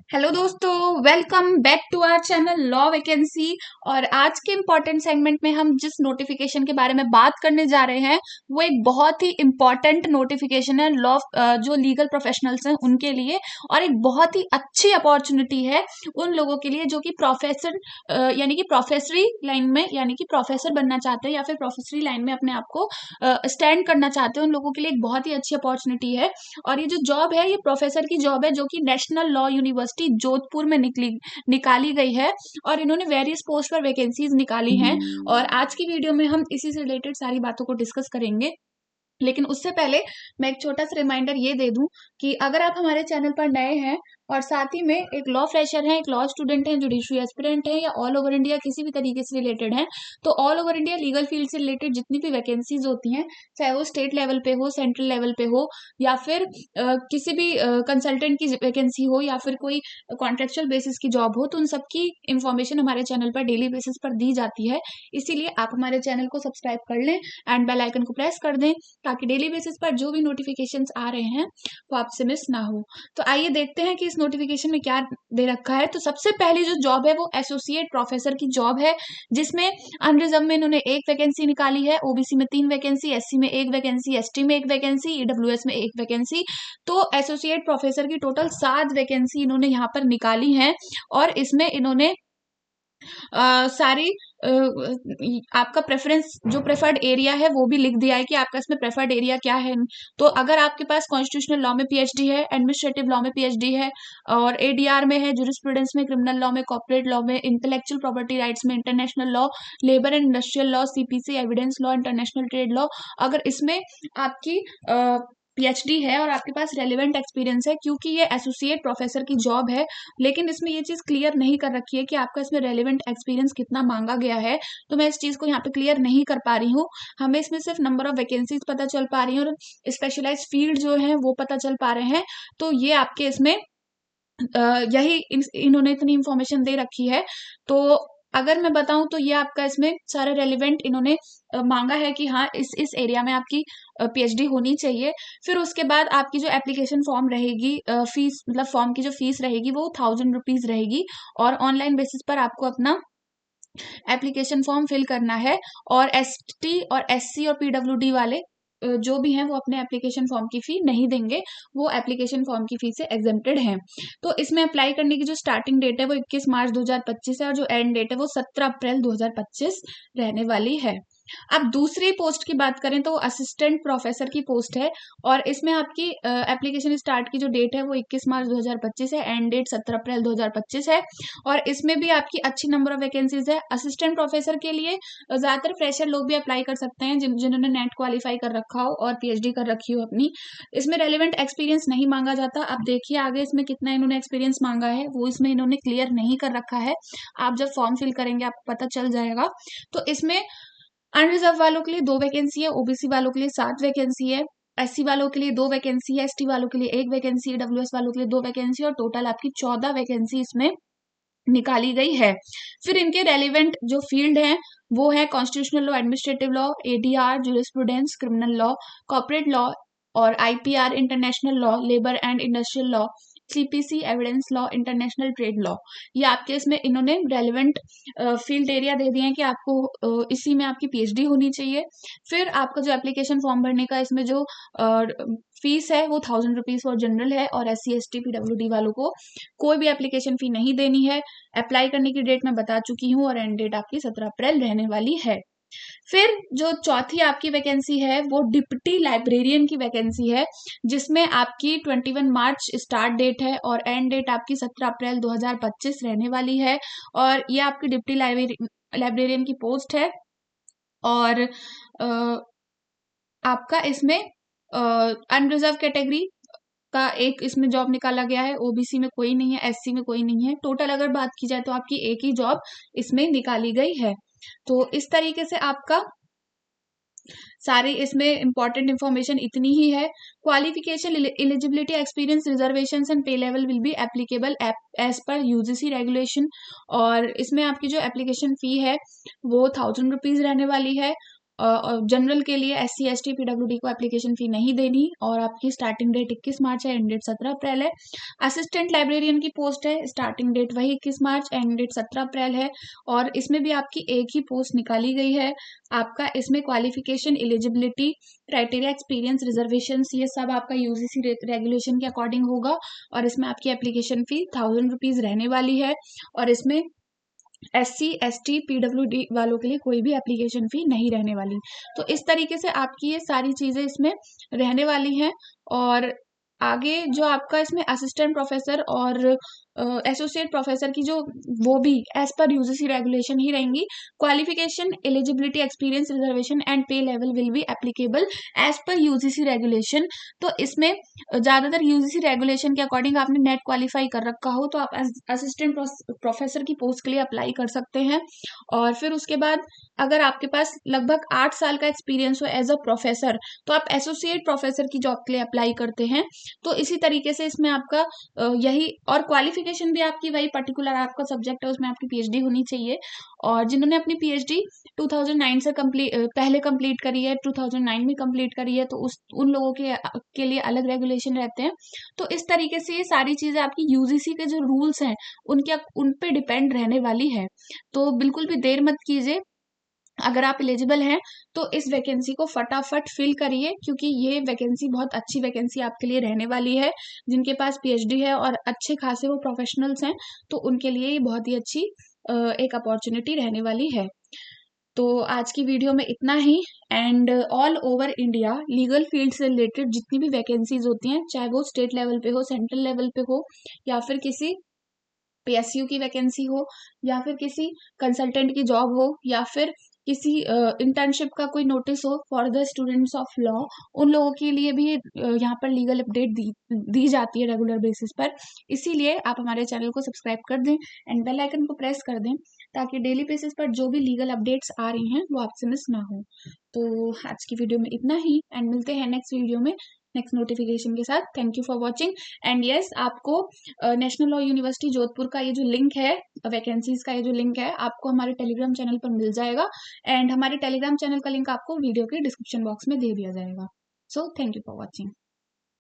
Hello दोस्तों, welcome back to our channel law vacancy. और आज के इम्पोर्टेंट सेगमेंट में हम जिस नोटिफिकेशन के बारे में बात करने जा रहे हैं वो एक बहुत ही इम्पोर्टेंट नोटिफिकेशन है लॉ जो लीगल प्रोफेशनल्स हैं उनके लिए, और एक बहुत ही अच्छी अपॉर्चुनिटी है उन लोगों के लिए जो कि प्रोफेसर यानी कि प्रोफेसरी लाइन में यानी कि प्रोफेसर बनना चाहते हैं या फिर प्रोफेसरी लाइन में अपने आप को स्टैंड करना चाहते हैं। उन लोगों के लिए एक बहुत ही अच्छी अपॉर्चुनिटी है। और ये जो जॉब है ये प्रोफेसर की जॉब है जो कि नेशनल लॉ यूनिवर्सिटी जोधपुर में निकाली गई है। और इन्होंने वेरियस पोस्ट पर वैकेंसीज निकाली हैं। और आज की वीडियो में हम इसी से रिलेटेड सारी बातों को डिस्कस करेंगे। लेकिन उससे पहले मैं एक छोटा सा रिमाइंडर ये दे दूं कि अगर आप हमारे चैनल पर नए हैं और साथ ही में एक लॉ फ्रेशर हैं, एक लॉ स्टूडेंट हैं, जुडिशरी एस्पिरेंट हैं या ऑल ओवर इंडिया किसी भी तरीके से रिलेटेड हैं, तो all over India legal field से रिलेटेड जितनी भी वैकेंसीज होती हैं, चाहे वो स्टेट लेवल पे हो, सेंट्रल लेवल पे हो, या फिर किसी भी कंसल्टेंट की वैकेंसी हो या फिर कोई कॉन्ट्रेक्चुअल बेसिस की जॉब हो, तो उन सबकी इंफॉर्मेशन हमारे चैनल पर डेली बेसिस पर दी जाती है। इसीलिए आप हमारे चैनल को सब्सक्राइब कर लें एंड बेल आइकन को प्रेस कर दें ताकि डेली बेसिस पर जो भी नोटिफिकेशंस आ रहे हैं वो आपसे मिस ना हो। तो आइए देखते हैं कि इस नोटिफिकेशन में क्या दे रखा है। तो सबसे पहली जो जॉब है वो एसोसिएट प्रोफेसर की जॉब है, जिसमें अनरिजर्व में इन्होंने एक वैकेंसी निकाली है, ओबीसी में 3 वैकेंसी, एससी में 1 वैकेंसी, एसटी में 1 वैकेंसी, ईडब्ल्यूएस में 1 वैकेंसी। तो एसोसिएट प्रोफेसर की टोटल 7 वैकेंसी इन्होंने यहाँ पर निकाली हैं। और इसमें इन्होंने सारी आपका प्रेफरेंस जो प्रेफर्ड एरिया है वो भी लिख दिया है कि आपका इसमें प्रेफर्ड एरिया क्या है। तो अगर आपके पास कॉन्स्टिट्यूशनल लॉ में पीएचडी है, एडमिनिस्ट्रेटिव लॉ में पीएचडी है, और एडीआर में है, जूरिस्प्रूडेंस में, क्रिमिनल लॉ में, कॉर्पोरेट लॉ में, इंटेलेक्चुअल प्रॉपर्टी राइट्स में, international law, labour and industrial law, CPC, evidence law, international trade law, अगर इसमें आपकी पीएचडी है और आपके पास रेलिवेंट एक्सपीरियंस है, क्योंकि ये एसोसिएट प्रोफेसर की जॉब है, लेकिन इसमें ये चीज क्लियर नहीं कर रखी है कि आपका इसमें रेलिवेंट एक्सपीरियंस कितना मांगा गया है। तो मैं इस चीज को यहाँ पे क्लियर नहीं कर पा रही हूँ। हमें इसमें सिर्फ नंबर ऑफ वैकेंसीज पता चल पा रही है और स्पेशलाइज फील्ड जो है वो पता चल पा रहे हैं। तो ये आपके इसमें यही इन्होंने इतनी इंफॉर्मेशन दे रखी है। तो अगर मैं बताऊं तो ये आपका इसमें सारा रेलिवेंट इन्होंने मांगा है कि हाँ इस एरिया में आपकी पीएचडी होनी चाहिए। फिर उसके बाद आपकी जो एप्लीकेशन फॉर्म रहेगी, फीस मतलब फॉर्म की जो फीस रहेगी वो 1000 रुपीज रहेगी। और ऑनलाइन बेसिस पर आपको अपना एप्लीकेशन फॉर्म फिल करना है। और एसटी और एससी और पीडब्ल्यूडी वाले जो भी हैं वो अपने एप्लीकेशन फॉर्म की फी नहीं देंगे, वो एप्लीकेशन फॉर्म की फी से एग्जेम्प्टेड हैं। तो इसमें अप्लाई करने की जो स्टार्टिंग डेट है वो 21 मार्च 2025 है और जो एंड डेट है वो 17 अप्रैल 2025 रहने वाली है। अब दूसरी पोस्ट की बात करें तो असिस्टेंट प्रोफेसर की पोस्ट है। और इसमें आपकी एप्लीकेशन स्टार्ट की जो डेट है वो 21 मार्च 2025 है, एंड डेट 17 अप्रैल 2025 है। और इसमें भी आपकी अच्छी नंबर ऑफ वैकेंसीज है। असिस्टेंट प्रोफेसर के लिए ज्यादातर फ्रेशर लोग भी अप्लाई कर सकते हैं जिन्होंने नेट क्वालिफाई कर रखा हो और पीएचडी कर रखी हो अपनी। इसमें रेलिवेंट एक्सपीरियंस नहीं मांगा जाता। अब देखिए आगे इसमें कितना इन्होंने एक्सपीरियंस मांगा है वो इसमें इन्होंने क्लियर नहीं कर रखा है। आप जब फॉर्म फिल करेंगे आपको पता चल जाएगा। तो इसमें अनरिजर्व वालों के लिए 2 वैकेंसी है, ओबीसी वालों के लिए 7 वैकेंसी है, एससी वालों के लिए 2 वैकेंसी है, एसटी वालों के लिए 1 वैकेंसी है, डब्ल्यूएस वालों के लिए 2 वैकेंसी, और टोटल आपकी 14 वैकेंसी इसमें निकाली गई है। फिर इनके रेलिवेंट जो फील्ड हैं वो है constitutional law, administrative law, ADR, jurisprudence, criminal law, corporate law और IPR, international law, labour and industrial law, CPC, evidence law, international trade law. ये आपके इसमें इन्होंने रेलिवेंट फील्ड एरिया दे दिए हैं कि आपको इसी में आपकी पीएचडी होनी चाहिए। फिर आपका जो एप्लीकेशन फॉर्म भरने का इसमें जो फीस है वो 1000 रुपीज फॉर जनरल है, और S C S T PWD वालों को कोई भी एप्लीकेशन फी नहीं देनी है। अप्लाई करने की डेट मैं बता चुकी हूँ और एंड डेट आपकी 17 अप्रैल रहने वाली है। फिर जो चौथी आपकी वैकेंसी है वो डिप्टी लाइब्रेरियन की वैकेंसी है, जिसमें आपकी 21 मार्च स्टार्ट डेट है और एंड डेट आपकी 17 अप्रैल 2025 रहने वाली है। और ये आपकी डिप्टी लाइब्रेरियन की पोस्ट है। और आपका इसमें अनरिजर्व कैटेगरी का एक इसमें जॉब निकाला गया है, ओबीसी में कोई नहीं है, एससी में कोई नहीं है। टोटल अगर बात की जाए तो आपकी एक ही जॉब इसमें निकाली गई है। तो इस तरीके से आपका सारी इसमें इंपॉर्टेंट इंफॉर्मेशन इतनी ही है। Qualification, eligibility, experience, reservation and pay level will be applicable as per UGC regulation. और इसमें आपकी जो एप्लीकेशन फी है वो 1000 रुपीज रहने वाली है। जनरल के लिए SC ST PWD को एप्लीकेशन फ़ी नहीं देनी और आपकी स्टार्टिंग डेट 21 मार्च है, एंड डेट 17 अप्रैल है। असिस्टेंट लाइब्रेरियन की पोस्ट है, स्टार्टिंग डेट वही 21 मार्च, एंड डेट 17 अप्रैल है और इसमें भी आपकी एक ही पोस्ट निकाली गई है। आपका इसमें qualification, eligibility, criteria, experience, reservations, ये सब आपका UGC रेगुलेशन के अकॉर्डिंग होगा और इसमें आपकी एप्लीकेशन फ़ी 1000 रुपीज़ रहने वाली है और इसमें SC ST PWD वालों के लिए कोई भी एप्लीकेशन फ़ी नहीं रहने वाली। तो इस तरीके से आपकी ये सारी चीज़ें इसमें रहने वाली हैं और आगे जो आपका इसमें असिस्टेंट प्रोफ़ेसर और एसोसिएट प्रोफ़ेसर की जो वो भी एज़ पर UGC रेगुलेशन ही रहेंगी। Qualification, eligibility, experience, reservation and pay level will be applicable as per UGC regulation. तो इसमें ज़्यादातर UGC रेगुलेशन के अकॉर्डिंग आपने नेट क्वालिफाई कर रखा हो तो आप असिस्टेंट प्रोफेसर की पोस्ट के लिए अप्लाई कर सकते हैं और फिर उसके बाद अगर आपके पास लगभग 8 साल का एक्सपीरियंस हो एज अ प्रोफेसर तो आप एसोसिएट प्रोफेसर की जॉब के लिए अप्लाई करते हैं। तो इसी तरीके से इसमें आपका यही और क्वालिफिकेशन भी आपकी वही पर्टिकुलर आपका सब्जेक्ट है उसमें आपकी PhD होनी चाहिए और जिन्होंने अपनी PhD 2009 से पहले कंप्लीट करी है, 2009 में कंप्लीट करी है तो उन लोगों के लिए अलग रेगुलेशन रहते हैं। तो इस तरीके से ये सारी चीज़ें आपकी UGC के जो रूल्स हैं उन पे डिपेंड रहने वाली है। तो बिल्कुल भी देर मत कीजिए, अगर आप एलिजिबल हैं तो इस वैकेंसी को फटाफट फिल करिए क्योंकि ये वैकेंसी बहुत अच्छी वैकेंसी आपके लिए रहने वाली है। जिनके पास PhD है और अच्छे खासे वो प्रोफेशनल्स हैं तो उनके लिए ये बहुत ही अच्छी एक अपॉर्चुनिटी रहने वाली है। तो आज की वीडियो में इतना ही and all over India legal field से रिलेटेड जितनी भी वैकेंसीज होती हैं चाहे वो स्टेट लेवल पे हो, सेंट्रल लेवल पे हो या फिर किसी PSU की वैकेंसी हो या फिर किसी कंसल्टेंट की जॉब हो या फिर किसी इंटर्नशिप का कोई नोटिस हो for the students of law, उन लोगों के लिए भी यहाँ पर लीगल अपडेट दी जाती है रेगुलर बेसिस पर। इसीलिए आप हमारे चैनल को सब्सक्राइब कर दें एंड बेल आइकन को प्रेस कर दें ताकि डेली बेसिस पर जो भी लीगल अपडेट्स आ रही हैं वो आपसे मिस ना हो। तो आज की वीडियो में इतना ही एंड मिलते हैं नेक्स्ट वीडियो में नेक्स्ट नोटिफिकेशन के साथ। Thank you for watching and yes आपको नेशनल लॉ यूनिवर्सिटी जोधपुर का ये जो लिंक है, वैकेंसीज का ये जो लिंक है आपको हमारे टेलीग्राम चैनल पर मिल जाएगा एंड हमारे टेलीग्राम चैनल का लिंक आपको वीडियो के डिस्क्रिप्शन बॉक्स में दे दिया जाएगा। So thank you for watching.